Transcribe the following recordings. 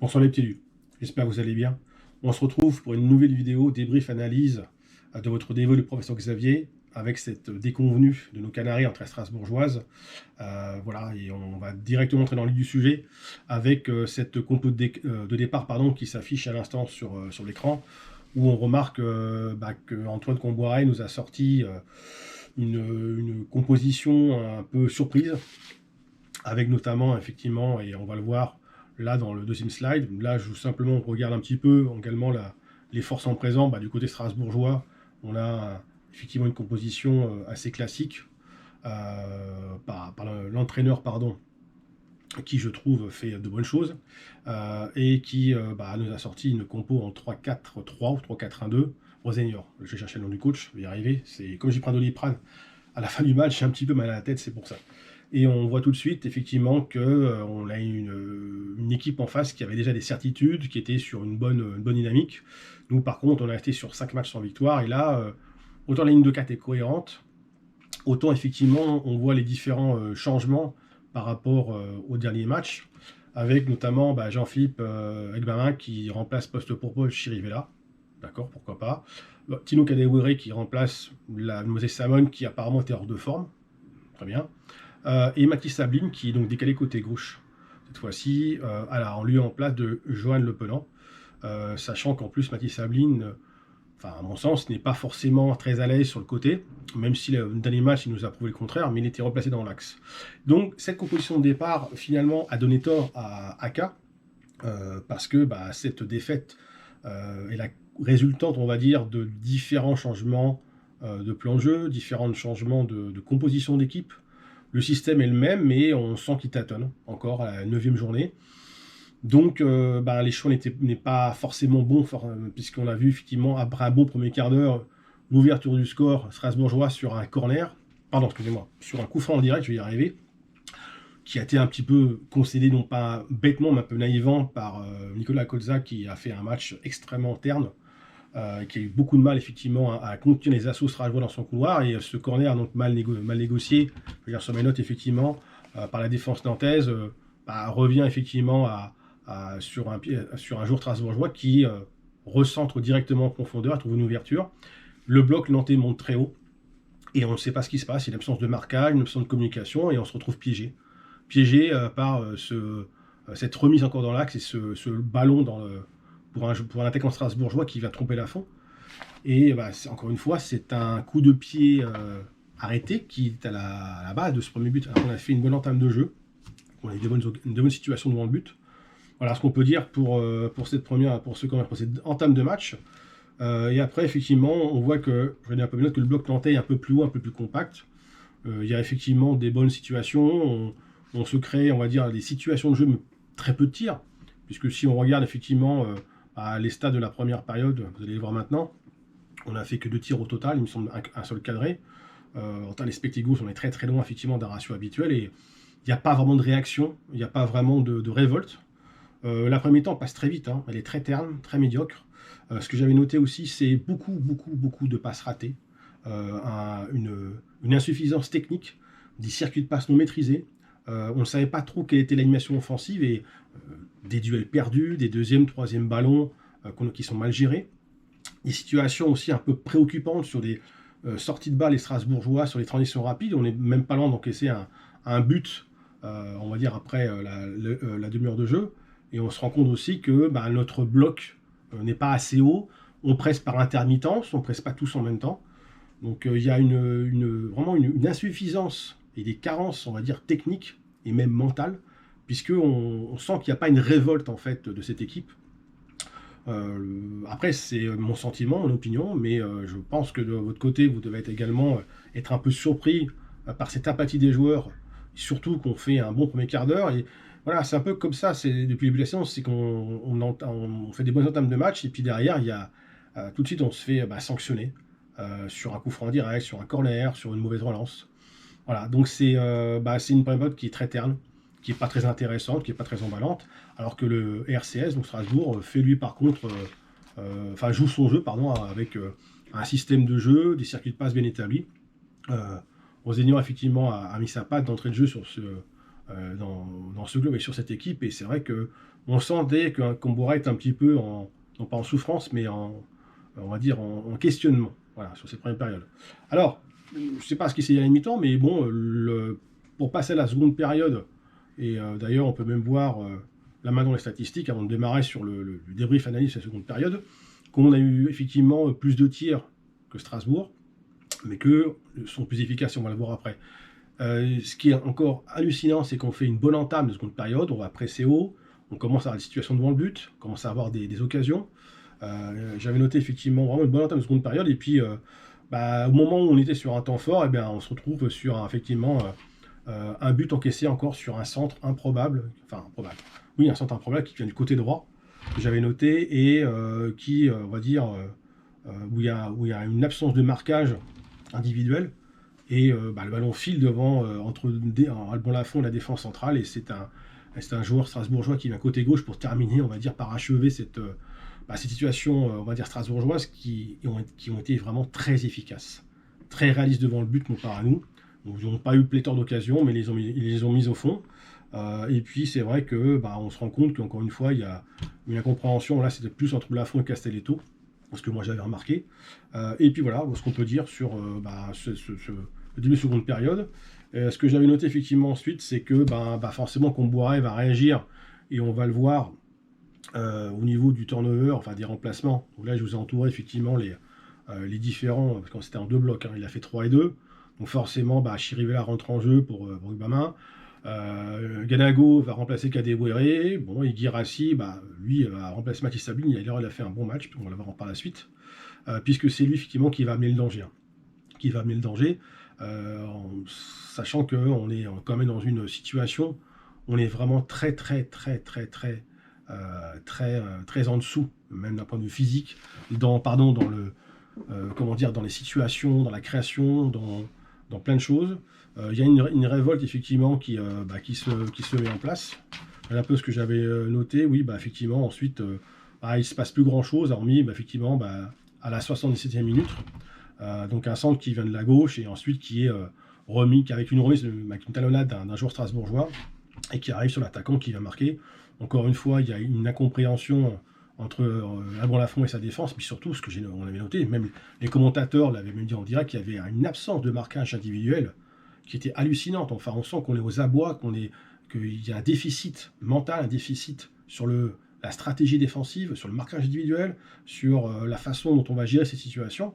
Bonsoir les petits lus, j'espère que vous allez bien. On se retrouve pour une nouvelle vidéo débrief analyse de votre dévolu le professeur Xavier avec cette déconvenue de nos Canaries entre Strasbourgeoises. Voilà, et on va directement entrer dans le vif du sujet avec cette compo de départ qui s'affiche à l'instant sur l'écran, où on remarque que Antoine Kombouaré nous a sorti une composition un peu surprise, avec notamment effectivement, et on va le voir là dans le deuxième slide, là je simplement on regarde un petit peu également les forces en présent. Du côté strasbourgeois, on a effectivement une composition assez classique par l'entraîneur qui je trouve fait de bonnes choses et qui nous a sorti une compo en 3-4-3 ou 3-4-1-2. Rosenior, je vais chercher le nom du coach, je vais y arriver. C'est comme j'ai pris un Doliprane à la fin du match, j'ai un petit peu mal à la tête, c'est pour ça. Et on voit tout de suite effectivement qu'on a une équipe en face qui avait déjà des certitudes, qui était sur une bonne dynamique. Nous par contre on a resté sur 5 matchs sans victoire, et là autant la ligne de 4 est cohérente, autant effectivement on voit les différents changements par rapport au dernier match, avec notamment Jean-Philippe Egbamin qui remplace poste pour poste Chirivella, d'accord, pourquoi pas. Tino Kadewere qui remplace la Moses Samon qui apparemment était hors de forme, très bien. Et Mathis Sabline qui est donc décalé côté gauche cette fois-ci, en lieu en place de Johan Le Penant, sachant qu'en plus Mathis Sabline, à mon sens, n'est pas forcément très à l'aise sur le côté, même si le dernier match il nous a prouvé le contraire, mais il était replacé dans l'axe. Donc cette composition de départ finalement a donné tort à Aka, parce que cette défaite est la résultante, on va dire, de différents changements de plan de jeu, différents changements de composition d'équipe. Le système est le même, mais on sent qu'il tâtonne encore à la 9e journée. Donc les choix n'est pas forcément bon, puisqu'on a vu effectivement après un bon premier quart d'heure l'ouverture du score strasbourgeois sur un corner, sur un coup franc en direct, je vais y arriver, qui a été un petit peu concédé, non pas bêtement, mais un peu naïvement par Nicolas Colza, qui a fait un match extrêmement terne, qui a eu beaucoup de mal effectivement à contenir les assauts strasbourgeois dans son couloir, et ce corner donc mal négocié, je veux dire sur mes notes effectivement, par la défense nantaise, revient effectivement sur un joueur strasbourgeois qui recentre directement en profondeur, trouve une ouverture. Le bloc nantais monte très haut et on ne sait pas ce qui se passe, il y a une absence de marquage, une absence de communication, et on se retrouve piégé par cette remise encore dans l'axe et ce ballon pour un attaquant strasbourgeois qui va tromper la fond. Et encore une fois, c'est un coup de pied arrêté qui est à la base de ce premier but. Alors, on a fait une bonne entame de jeu, on a eu une bonne situation devant le but. Voilà ce qu'on peut dire pour cette entame de match. Et après, effectivement, on voit que, je vais dire un peu mieux, que le bloc nantais est un peu plus haut, un peu plus compact. Il y a effectivement des bonnes situations. On se crée, on va dire, des situations de jeu, mais très peu de tirs. Puisque si on regarde effectivement les stats de la première période, vous allez les voir maintenant, on n'a fait que 2 tirs au total, il me semble un seul cadré. En termes d'expected goals, on est très très loin effectivement d'un ratio habituel, et il n'y a pas vraiment de réaction, il n'y a pas vraiment de révolte. La première mi-temps passe très vite, elle est très terne, très médiocre. Ce que j'avais noté aussi, c'est beaucoup de passes ratées, une insuffisance technique, des circuits de passes non maîtrisés. On ne savait pas trop quelle était l'animation offensive, et des duels perdus, des deuxième, troisième ballons qui sont mal gérés. Des situations aussi un peu préoccupantes sur des sorties de balles les Strasbourgeois, sur les transitions rapides. On n'est même pas loin d'encaisser un but, on va dire, après la demi-heure de jeu. Et on se rend compte aussi que notre bloc n'est pas assez haut. On presse par intermittence, on ne presse pas tous en même temps. Donc il y a vraiment une insuffisance et des carences, on va dire, techniques et même mentales, puisqu'on sent qu'il n'y a pas une révolte en fait de cette équipe. Après, c'est mon sentiment, mon opinion, mais je pense que de votre côté, vous devez également être un peu surpris par cette apathie des joueurs, surtout qu'on fait un bon premier quart d'heure. Et voilà, c'est un peu comme ça, depuis le début de la séance, c'est qu'on fait des bonnes entames de match, et puis derrière, il y a, tout de suite, on se fait sanctionner sur un coup franc direct, sur un corner, sur une mauvaise relance. Voilà, donc c'est une période qui est très terne, qui n'est pas très intéressante, qui n'est pas très emballante, alors que le RCS, donc Strasbourg, fait lui par contre, joue son jeu avec un système de jeu, des circuits de passe bien établis. Rosenior effectivement a mis sa patte d'entrée de jeu dans ce club et sur cette équipe. Et c'est vrai qu'on sentait que Kombouara est un petit peu, non pas en souffrance, mais on va dire en questionnement, voilà, sur cette première période. Alors, je ne sais pas ce qui s'est dit à la mi-temps, mais bon, pour passer à la seconde période, et d'ailleurs on peut même voir la main dans les statistiques avant de démarrer sur le débrief analyse de la seconde période, qu'on a eu effectivement plus de tirs que Strasbourg, mais que sont plus efficaces, on va le voir après. Ce qui est encore hallucinant, c'est qu'on fait une bonne entame de seconde période, on va presser haut, on commence à avoir des situations devant le but, on commence à avoir des occasions. J'avais noté effectivement vraiment une bonne entame de seconde période, et puis au moment où on était sur un temps fort, eh bien, on se retrouve sur effectivement un but encaissé encore sur un centre improbable, enfin improbable, oui, un centre improbable qui vient du côté droit, que j'avais noté, et qui, on va dire, où il y a une absence de marquage individuel, et le ballon file devant, entre Alban Lafont et la défense centrale, et c'est un joueur strasbourgeois qui vient côté gauche pour terminer, on va dire, par achever cette situations, on va dire, strasbourgeoises qui ont été vraiment très efficaces, très réalistes devant le but comparé à nous. Donc, ils n'ont pas eu pléthore d'occasions, mais ils les ont mises au fond. Et puis c'est vrai que on se rend compte qu'encore une fois, il y a une incompréhension. Là, c'était plus entre Lafont et Castelletto, ce que moi j'avais remarqué. Et puis voilà, ce qu'on peut dire sur le début de seconde période. Ce que j'avais noté effectivement ensuite, c'est que forcément Kombouara va réagir, et on va le voir au niveau du turnover, enfin des remplacements. Donc là, je vous ai entouré effectivement les différents, parce que c'était en deux blocs, hein, il a fait 3 et 2. Donc forcément, Chirivella rentre en jeu pour Rubamin. Ganago va remplacer Kadewere. Bon, et Guirassi, lui, va remplacer Mathis Sabine. Il a fait un bon match, on va le voir par la suite. Puisque c'est lui, effectivement, qui va amener le danger. En sachant qu'on est quand même dans une situation, on est vraiment très en dessous, même d'un point de vue physique, dans les situations, dans la création, dans plein de choses. Il y a une révolte effectivement qui se met en place. Voilà un peu ce que j'avais noté. Oui, effectivement, ensuite, il se passe plus grand chose, hormis effectivement à la 77e minute. Donc un centre qui vient de la gauche, et ensuite qui est remis avec une remise, avec une talonnade d'un joueur strasbourgeois, et qui arrive sur l'attaquant qui va marquer. Encore une fois, il y a une incompréhension entre Alban Lafont et sa défense, mais surtout, on avait noté, même les commentateurs l'avaient même dit en direct, qu'il y avait une absence de marquage individuel qui était hallucinante. Enfin, on sent qu'on est aux abois, qu'il y a un déficit mental, un déficit sur la stratégie défensive, sur le marquage individuel, sur la façon dont on va gérer ces situations.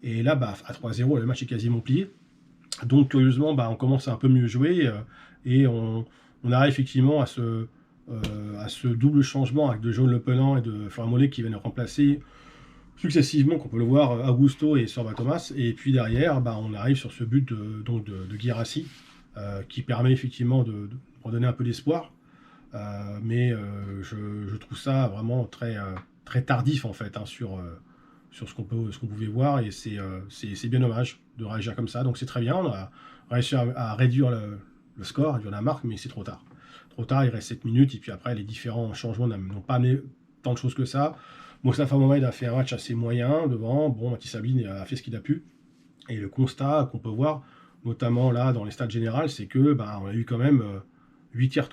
Et là, à 3-0, le match est quasiment plié. Donc, curieusement, on commence à un peu mieux jouer, et on arrive effectivement à ce double changement avec de Jaune Le Penant et de Florent Mollet qui viennent remplacer successivement, qu'on peut le voir, Augusto et Sorba Thomas. Et puis derrière, on arrive sur ce but de Guirassi, qui permet effectivement de redonner un peu d'espoir. Mais je trouve ça vraiment très tardif en fait, hein, sur ce qu'on pouvait voir, et c'est bien dommage de réagir comme ça. Donc c'est très bien, on a réussi à réduire le score, réduire la marque, mais c'est trop tard. Trop tard, il reste 7 minutes, et puis après les différents changements n'ont pas amené tant de choses que ça. Mostafa Mohamed a fait un match assez moyen devant. Bon, Mathis Sabine a fait ce qu'il a pu. Et le constat qu'on peut voir, notamment là dans les stades générales, c'est que on a eu quand même 8 tirs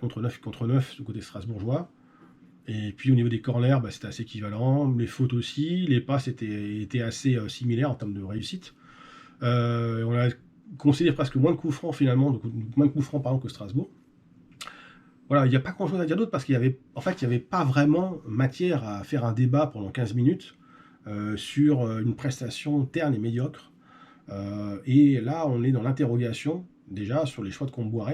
contre 9 du côté strasbourgeois. Et puis au niveau des corners, c'était assez équivalent. Les fautes aussi, les passes étaient assez similaires en termes de réussite. On a concédé presque moins de coups francs finalement, moins de coups francs que Strasbourg. Voilà, il n'y a pas grand-chose à dire d'autre, parce qu'il n'y avait pas vraiment matière à faire un débat pendant 15 minutes sur une prestation terne et médiocre. Et là, on est dans l'interrogation, déjà, sur les choix de Kombouara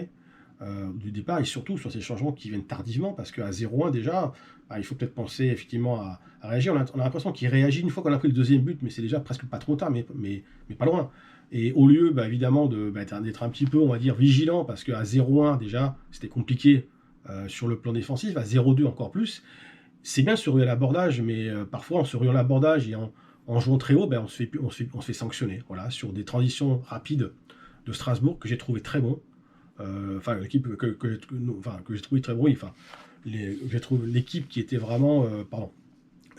du départ, et surtout sur ces changements qui viennent tardivement, parce qu'à 0-1 déjà, il faut peut-être penser effectivement à réagir. On a l'impression qu'il réagit une fois qu'on a pris le deuxième but, mais c'est déjà presque pas trop tard, mais pas loin. Et au lieu évidemment d'être un petit peu, on va dire, vigilant, parce qu'à 0-1 déjà, c'était compliqué sur le plan défensif, à 0-2 encore plus. C'est bien de surveiller l'abordage, mais parfois en surveillant l'abordage et en jouant très haut, on se fait sanctionner. Voilà, sur des transitions rapides de Strasbourg que j'ai trouvé très bon. L'équipe que j'ai trouvé très bon. J'ai trouvé l'équipe qui était vraiment,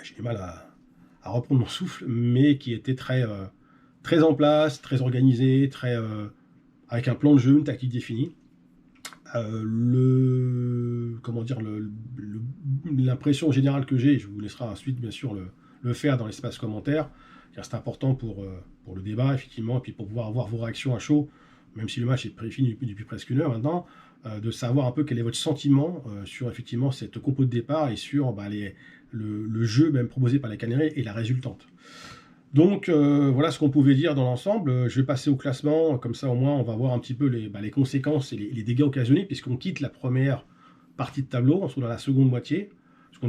j'ai du mal à reprendre mon souffle, mais qui était très en place, très organisée, avec un plan de jeu, une tactique définie. Comment dire, l'impression générale que j'ai, je vous laisserai ensuite bien sûr le faire dans l'espace commentaire, car c'est important pour le débat effectivement, et puis pour pouvoir avoir vos réactions à chaud, même si le match est fini depuis presque 1 heure maintenant, de savoir un peu quel est votre sentiment sur effectivement cette compo de départ et sur le jeu même proposé par les Canaries et la résultante. Donc voilà ce qu'on pouvait dire dans l'ensemble. Je vais passer au classement, comme ça au moins on va voir un petit peu les conséquences et les dégâts occasionnés, puisqu'on quitte la première partie de tableau, on se trouve dans la seconde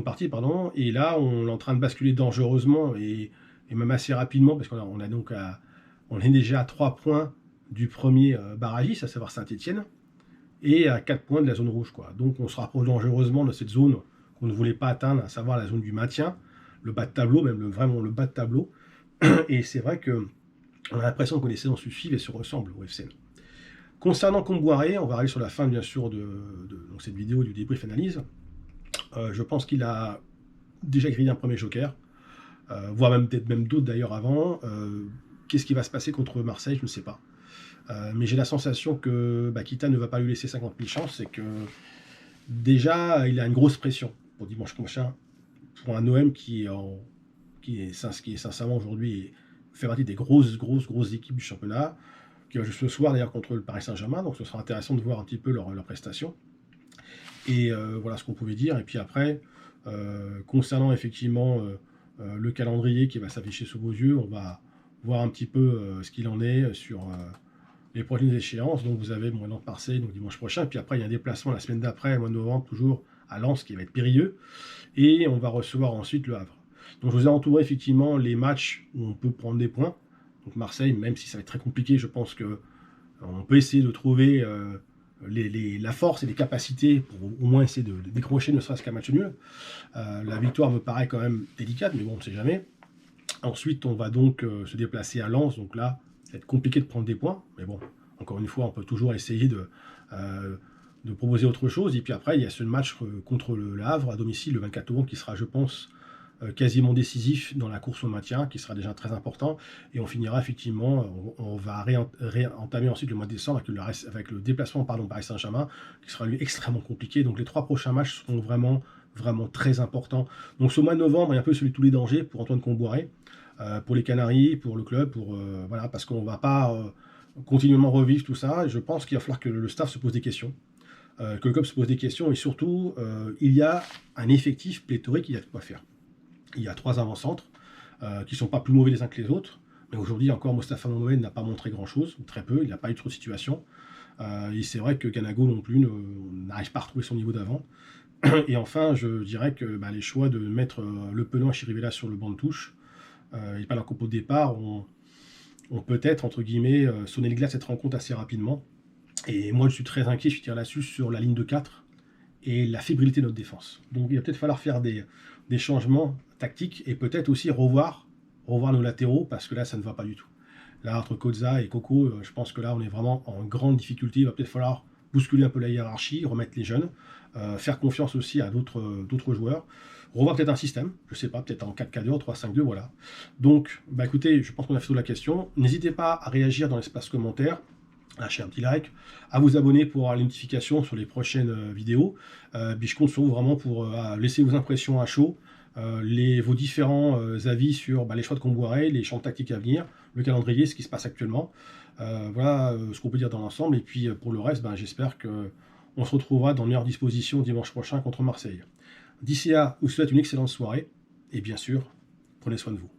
partie, pardon, et là on est en train de basculer dangereusement et même assez rapidement, parce qu'on on est déjà à 3 points du premier barragiste, à savoir Saint-Étienne, et à 4 points de la zone rouge, quoi. Donc on se rapproche dangereusement de cette zone qu'on ne voulait pas atteindre, à savoir la zone du maintien, le bas de tableau, même vraiment le bas de tableau. Et c'est vrai qu'on a l'impression que les saisons se suivent et se ressemblent au FCN. Concernant Comboiré, on va aller sur la fin bien sûr de donc cette vidéo du débrief analyse. Je pense qu'il a déjà grillé un premier joker, voire peut-être même d'autres d'ailleurs avant. Qu'est-ce qui va se passer contre Marseille? Je ne sais pas. Mais j'ai la sensation que Kita ne va pas lui laisser 50 000 chances, et que déjà il a une grosse pression pour dimanche prochain, pour un OM qui est sincèrement aujourd'hui fait partie des grosses équipes du championnat, qui va jouer ce soir d'ailleurs contre le Paris Saint-Germain, donc ce sera intéressant de voir un petit peu leur prestations. Et voilà ce qu'on pouvait dire. Et puis après, concernant effectivement le calendrier qui va s'afficher sous vos yeux, on va voir un petit peu ce qu'il en est sur les prochaines échéances. Donc vous avez Nantes-Marseille donc dimanche prochain, et puis après il y a un déplacement la semaine d'après, au mois de novembre, toujours à Lens, qui va être périlleux, et on va recevoir ensuite le Havre. Donc je vous ai entouré effectivement les matchs où on peut prendre des points. Donc Marseille, même si ça va être très compliqué, je pense qu'on peut essayer de trouver la force et les capacités pour au moins essayer de décrocher ne serait-ce qu'un match nul. La victoire me paraît quand même délicate, mais bon, on ne sait jamais. Ensuite, on va donc se déplacer à Lens, donc là, ça va être compliqué de prendre des points, mais bon, encore une fois, on peut toujours essayer de proposer autre chose. Et puis après, il y a ce match contre le Havre à domicile le 24 novembre qui sera, je pense, quasiment décisif dans la course au maintien, qui sera déjà très important. Et on finira effectivement, on va réentamer ensuite le mois de décembre avec le déplacement Paris Saint-Germain, qui sera lui extrêmement compliqué. Donc les 3 prochains matchs seront vraiment très importants. Donc ce mois de novembre est un peu celui de tous les dangers pour Antoine Comboiré, pour les Canaries, pour le club, voilà, parce qu'on ne va pas continuellement revivre tout ça. Et je pense qu'il va falloir que le staff se pose des questions, que le club se pose des questions, et surtout il y a un effectif pléthorique, il y a de quoi faire. Il y a 3 avant-centres qui ne sont pas plus mauvais les uns que les autres. Mais aujourd'hui, encore, Mostafa Mohamed n'a pas montré grand-chose, ou très peu. Il n'a pas eu trop de situations. Et c'est vrai que Ganago non plus n'arrive pas à retrouver son niveau d'avant. Et enfin, je dirais que les choix de mettre Le Penant et Chirivella sur le banc de touche, et pas leur compo de départ, ont peut-être, entre guillemets, sonné le glas cette rencontre assez rapidement. Et moi, je suis très inquiet, je tire là-dessus, sur la ligne de 4 et la fébrilité de notre défense. Donc il va peut-être falloir faire des changements tactiques, et peut-être aussi revoir nos latéraux, parce que là ça ne va pas du tout. Là, entre Koza et Coco, je pense que là on est vraiment en grande difficulté. Il va peut-être falloir bousculer un peu la hiérarchie, remettre les jeunes, faire confiance aussi à d'autres joueurs, revoir peut-être un système, je sais pas, peut-être en 4-4-2, 3-5-2, voilà. Donc écoutez, je pense qu'on a fait toute la question. N'hésitez pas à réagir dans l'espace commentaire, lâchez un petit like, à vous abonner pour avoir les notifications sur les prochaines vidéos. Puis je compte sur vous vraiment pour laisser vos impressions à chaud, vos différents avis sur les choix de Comboiré, les champs tactiques à venir, le calendrier, ce qui se passe actuellement. Voilà ce qu'on peut dire dans l'ensemble. Et puis pour le reste, j'espère qu'on se retrouvera dans de meilleures dispositions dimanche prochain contre Marseille. D'ici là, je vous souhaite une excellente soirée, et bien sûr, prenez soin de vous.